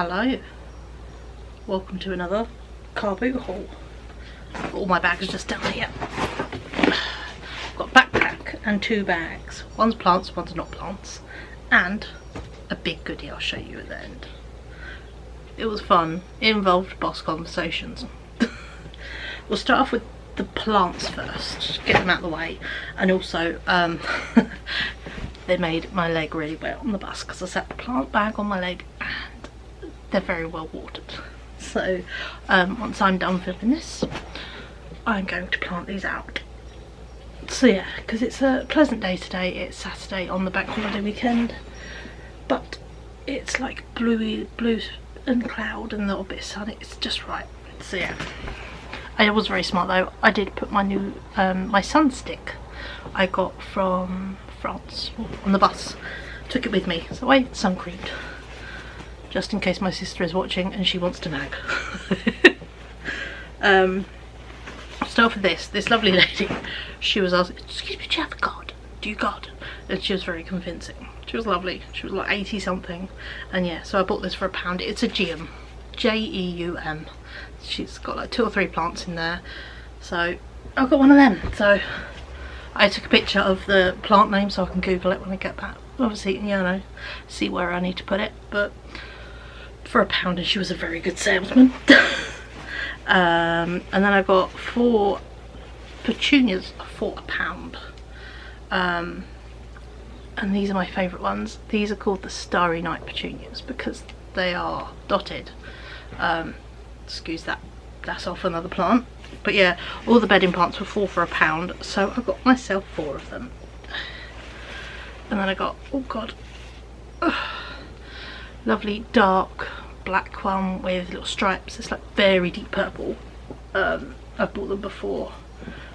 Hello, welcome to another Carboot Haul. All my bags are just down here. I've got a backpack and 2 bags. One's plants, one's not plants, and a big goodie I'll show you at the end. It was fun. It involved boss conversations. We'll start off with the plants first, just get them out of the way, and also they made my leg really wet on the bus because I set the plant bag on my leg and they're very well watered. So once I'm done filming this, I'm going to plant these out. So yeah, because it's a pleasant day today. It's Saturday on the bank holiday weekend, but it's like blue and cloud and a little bit of sun. It's just right. So yeah, I was very smart though. I did put my new my sun stick I got from France on the bus. Took it with me, so I sun creamed just in case my sister is watching and she wants to nag. Start off with this lovely lady. She was asking, excuse me, do you have a garden? Do you garden? And she was very convincing. She was lovely. She was like 80 something, and yeah, so I bought this for £1. It's a geum, J-E-U-M. She's got like 2 or 3 plants in there, so I got one of them. So I took a picture of the plant name so I can Google it when I get back. Obviously, you know, see where I need to put it, but for £1, and she was a very good salesman. And then I got 4 petunias for £1. And these are my favourite ones. These are called the Starry Night petunias because they are dotted. Excuse that, that's off another plant. But yeah, all the bedding plants were 4 for £1, so I got myself 4 of them. And then I got, oh god, lovely dark black one with little stripes. It's like very deep purple. I've bought them before.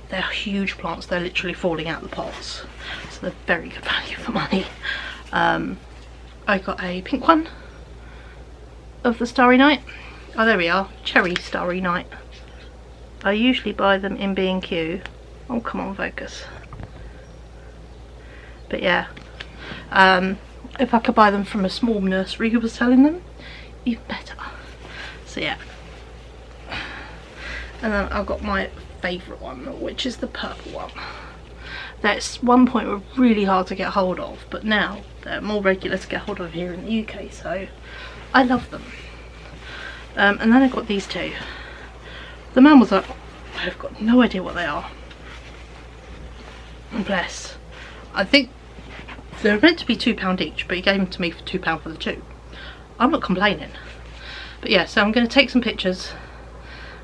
They're huge plants. They're literally falling out of the pots, so they're very good value for money. I got a pink one of the Starry Night. Oh, there we are, Cherry Starry Night. I usually buy them in B&Q. Oh, come on, focus. But yeah, if I could buy them from a small nursery who was selling them, even better. So yeah, and then I've got my favourite one, which is the purple one. That's one point were really hard to get hold of, but now they're more regular to get hold of here in the UK, so I love them. And then I got these 2. The man was like, I've got no idea what they are. And bless, I think they're meant to be £2 each, but he gave them to me for £2 for the 2. I'm not complaining. But yeah, so I'm going to take some pictures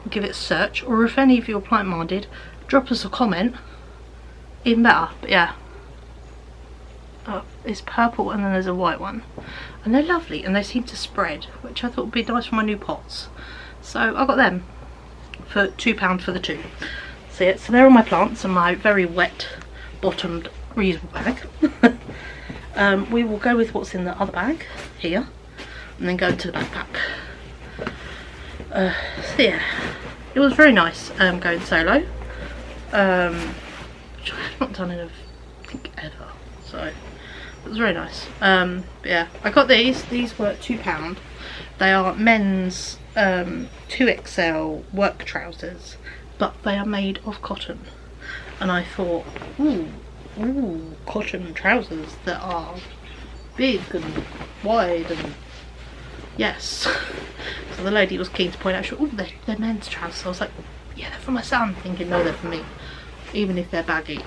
and give it a search, or if any of you are plant minded, drop us a comment, even better. But yeah, oh, it's purple and then there's a white one, and they're lovely and they seem to spread, which I thought would be nice for my new pots. So I got them for £2 for the 2. So yeah, so they're all my plants and my very wet bottomed reusable bag. We will go with what's in the other bag here and then go to the backpack. So yeah, it was very nice going solo, which I have not done in I think ever, so it was very nice. But yeah, I got these were £2. They are men's 2XL work trousers, but they are made of cotton, and I thought, ooh, cotton trousers that are big and wide, and yes. So the lady was keen to point out, oh, they're men's trousers. So I was like, yeah, they're for my son, thinking no, they're for me, even if they're baggy.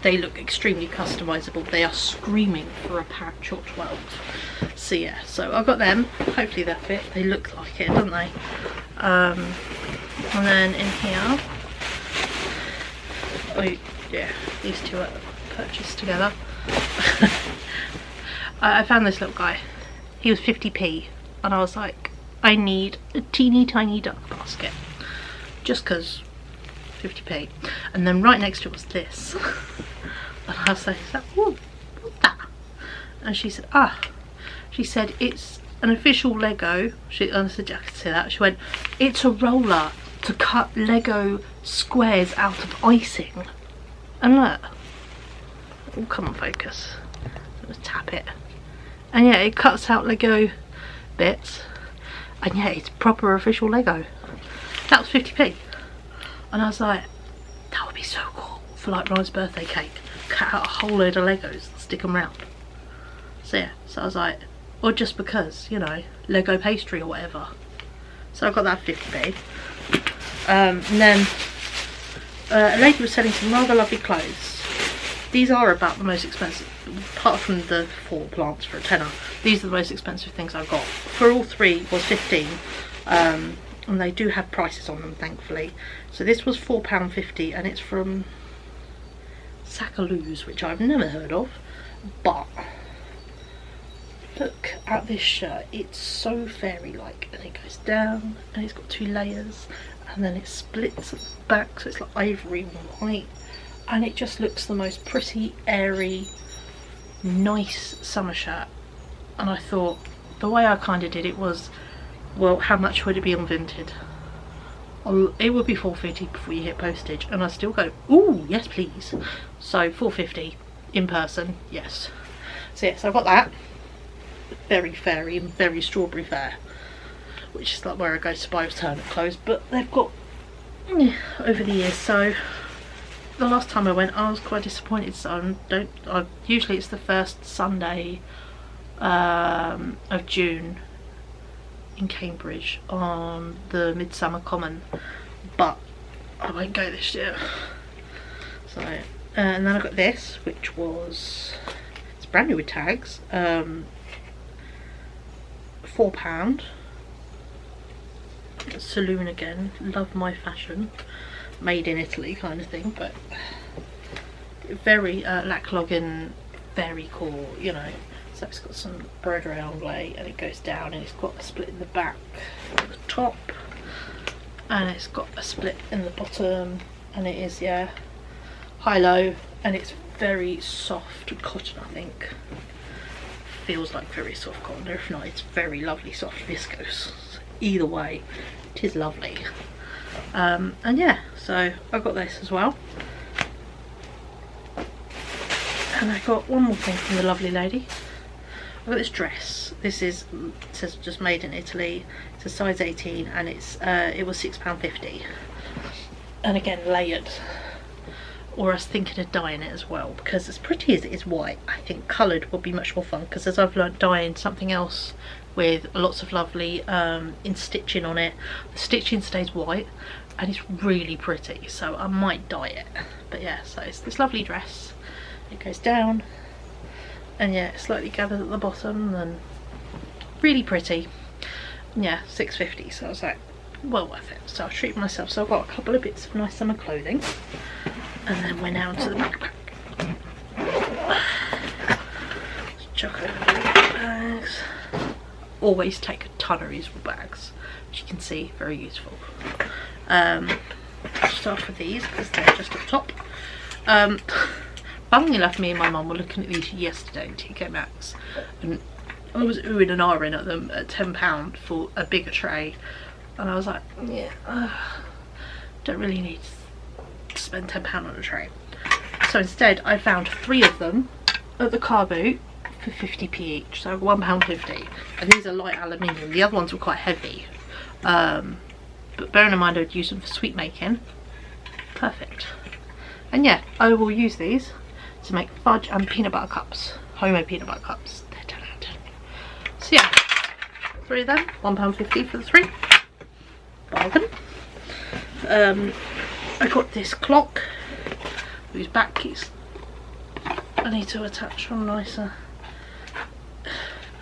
They look extremely customizable. They are screaming for £1 or 12. So yeah, so I got them. Hopefully they'll fit. They look like it, don't they? And then in here, oh yeah, these 2 are purchased together. I found this little guy. He was 50p, and I was like, I need a teeny tiny duck basket, just because 50p. And then right next to it was this. And I was like, ooh, what's that? And she said, she said, it's an official Lego. I said, yeah, I can say that. She went, it's a roller to cut Lego squares out of icing. And look, oh, come on, focus. Let's tap it. And yeah, it cuts out Lego bits, and yeah, it's proper official Lego. That was 50p, and I was like, that would be so cool for like Ryan's birthday cake. Cut out a whole load of Legos and stick them round. So yeah, so I was like, or just because, you know, Lego pastry or whatever. So I got that 50p. And then a lady was selling some rather lovely clothes. These are about the most expensive, apart from the 4 plants for a tenner. These are the most expensive things I got. For all 3 was 15, and they do have prices on them, thankfully. So this was £4.50, and it's from Sackaloo's, which I've never heard of. But look at this shirt, it's so fairy-like, and it goes down, and it's got 2 layers, and then it splits at the back, so it's like ivory and white, and it just looks the most pretty, airy, nice summer shirt. And I thought, the way I kind of did it was, well, how much would it be on Vinted? It would be £4.50 before you hit postage, and I still go, ooh, yes please. So £4.50 in person, yes. So yes, I've got that. Very fairy and very strawberry fair, which is like where I go to buy alternate clothes, but they've got over the years. So the last time I went, I was quite disappointed. So usually it's the first Sunday of June in Cambridge on the Midsummer Common, but I won't go this year. So and then I got this, which was, it's brand new with tags, £4. Saloon again, love my fashion, made in Italy kind of thing, but very Lacklogin, very cool, you know. So it's got some broderie anglais, and it goes down, and it's got a split in the back at the top, and it's got a split in the bottom, and it is, yeah, high-low, and it's very soft cotton, I think. Feels like very soft cotton, or if not, it's very lovely soft viscose. Either way, it is lovely. And yeah, so I got this as well. And I got one more thing from the lovely lady. I got this dress. This is, it says just made in Italy. It's a size 18, and it's it was £6.50. And again, layered. Or I was thinking of dyeing it as well, because as pretty as it is white, I think coloured will be much more fun, because as I've learnt dyeing something else with lots of lovely in stitching on it, the stitching stays white and it's really pretty, so I might dye it. But yeah, so it's this lovely dress, it goes down, and yeah, it's slightly gathered at the bottom, and really pretty. And yeah, £6.50, so I was like, well worth it. So I treated myself. So I've got a couple of bits of nice summer clothing, and then we're now to the backpack. Let's chuck over the bags. Always take a ton of reusable bags, which you can see, very useful. I'll start with these because they're just up top. Funnily enough, me and my mum were looking at these yesterday in TK Maxx, and I was oohing and ahhing at them at £10 for a bigger tray, and I was like, yeah, don't really need to spend £10 on a tray. So instead I found 3 of them at the Carboot for 50p each, so £1.50, and these are light aluminium. The other ones were quite heavy, but bearing in mind I would use them for sweet making, perfect. And yeah, I will use these to make fudge and peanut butter cups, homemade peanut butter cups. They're 10 out of 10. So yeah, 3 of them, £1.50 for the 3. Bargain. I got this clock whose back keys I need to attach on nicer.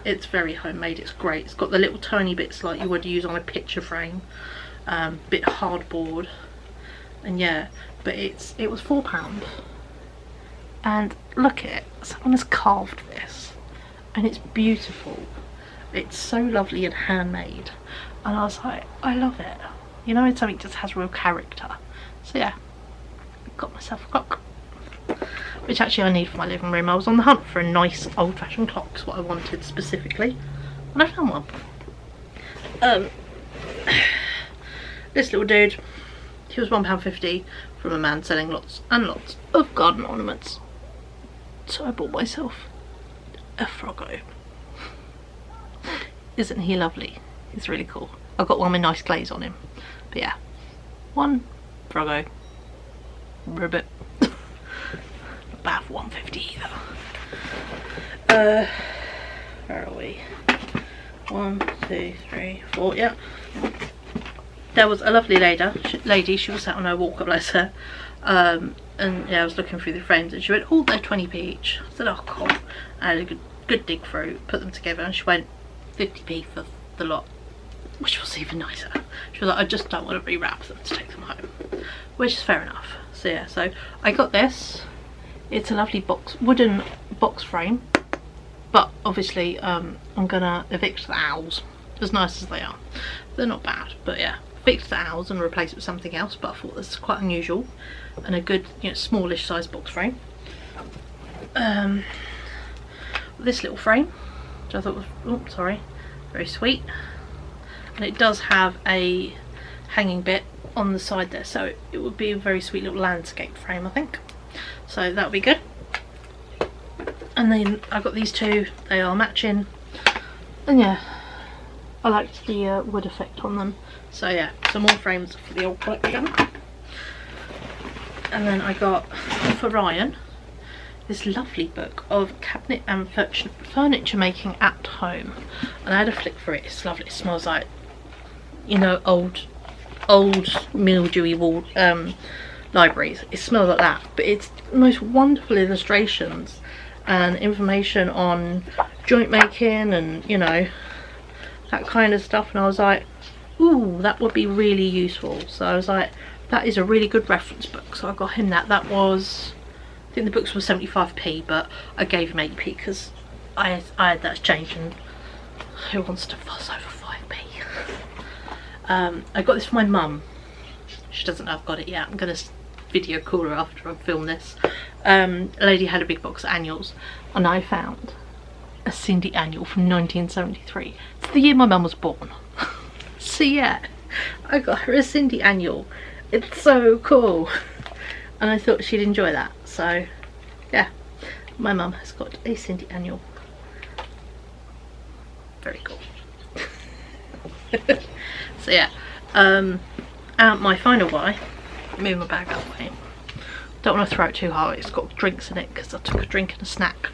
It's very homemade, it's great. It's got the little tiny bits like you would use on a picture frame, bit hardboard, and yeah, but it was £4. And look at it, someone has carved this and it's beautiful. It's so lovely and handmade, and I was like, I love it. You know, when something just has real character. So yeah, got myself a clock, which actually I need for my living room. I was on the hunt for a nice old-fashioned clock, is what I wanted specifically, and I found one. This little dude, he was £1.50 from a man selling lots and lots of garden ornaments. So I bought myself a froggo. Isn't he lovely? He's really cool. I've got one with nice glaze on him. But yeah, one Froggo ribbit. Not bad for 150 either. Where are we? 1, 2, 3, 4. Yeah. There was a lovely lady. She was sat on her walker, bless her. And yeah, I was looking through the frames, and she went, "Oh, they're 20p each." I said, "Oh, cool." I had a good dig through, put them together, and she went 50p for the lot, which was even nicer. She was like, "I just don't want to rewrap them to take them home," which is fair enough. So yeah, so I got this. It's a lovely wooden box frame, but obviously I'm gonna evict the owls, as nice as they are. They're not bad, but yeah, evict the owls and replace it with something else. But I thought this is quite unusual, and a good, you know, smallish size box frame. This little frame, which I thought was, oh sorry, very sweet. And it does have a hanging bit on the side there, so it would be a very sweet little landscape frame, I think. So that'll be good. And then I've got these two, they are matching. And yeah, I liked the wood effect on them. So yeah, some more frames for the old collection. And then I got, for Ryan, this lovely book of cabinet and furniture making at home. And I had a flick for it. It's lovely. It smells like, you know, old mildewy wall libraries. It smells like that, but it's the most wonderful illustrations and information on joint making and, you know, that kind of stuff. And I was like, ooh, that would be really useful. So I was like, that is a really good reference book. So I got him that. That was, I think the books were 75p, but I gave him 80p because I had that change, and who wants to fuss over 5p? I got this for my mum. She doesn't know I've got it yet. I'm going to video call her after I film this. A lady had a big box of annuals, and I found a Cindy annual from 1973. It's the year my mum was born. So yeah, I got her a Cindy annual. It's so cool, and I thought she'd enjoy that. So yeah, my mum has got a Cindy annual. Very cool. So yeah, and my final buy, move my bag that way. Don't want to throw it too hard. It's got drinks in it because I took a drink and a snack.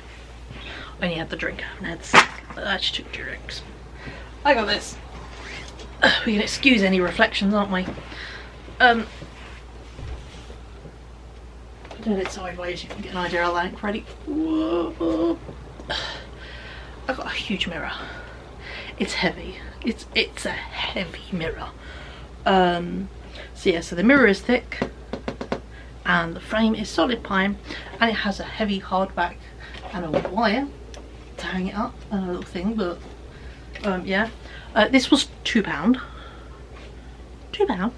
I only had the drink, I haven't had the snack, but I actually took 2 drinks. I got this. We can excuse any reflections, aren't we? Doing it sideways, you can get an idea of that. Ready? Whoa. I've got a huge mirror. It's heavy. It's a heavy mirror. So yeah, so the mirror is thick, and the frame is solid pine, and it has a heavy hard back and a wire to hang it up, and a little thing. But yeah, this was £2. £2.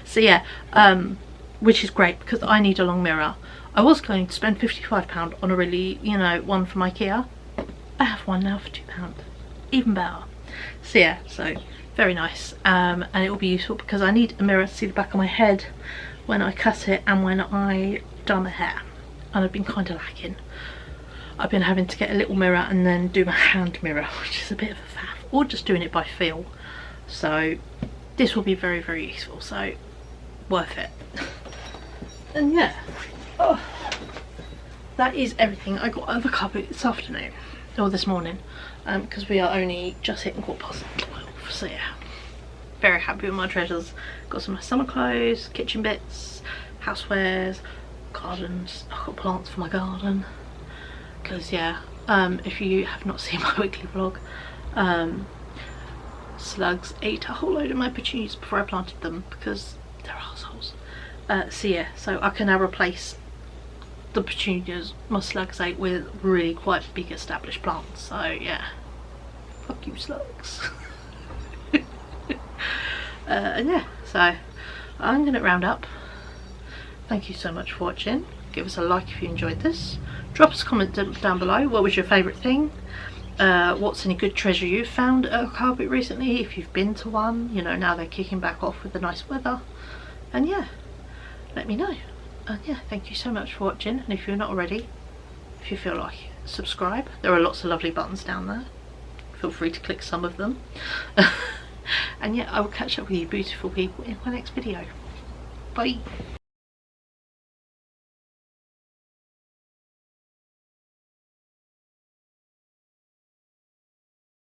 So yeah, which is great because I need a long mirror. I was going to spend £55 on a really, you know, one from IKEA. I have one now for £2, even better. So yeah, so very nice, and it will be useful because I need a mirror to see the back of my head when I cut it and when I dye my hair, and I've been kind of lacking. I've been having to get a little mirror and then do my hand mirror, which is a bit of a faff, or just doing it by feel. So this will be very, very useful, so worth it. And yeah, oh, that is everything. I got out of the Carboot this afternoon, or this morning, because we are only just hitting 12:15. So yeah, very happy with my treasures. Got some of my summer clothes, kitchen bits, housewares, gardens. I've got plants for my garden. Because yeah, if you have not seen my weekly vlog, slugs ate a whole load of my petunias before I planted them because they're assholes. So yeah, so I can now replace the petunias my slugs ate with really quite big established plants. So yeah, fuck you slugs. And yeah, so I'm gonna round up. Thank you so much for watching. Give us a like if you enjoyed this. Drop us a comment down below. What was your favourite thing? What's any good treasure you've found at a Carboot recently, if you've been to one, you know, now they're kicking back off with the nice weather. And yeah, let me know. And yeah, thank you so much for watching, and if you're not already, if you feel like it, subscribe. There are lots of lovely buttons down there. feel free to click some of them. And yeah, I will catch up with you beautiful people in my next video. Bye.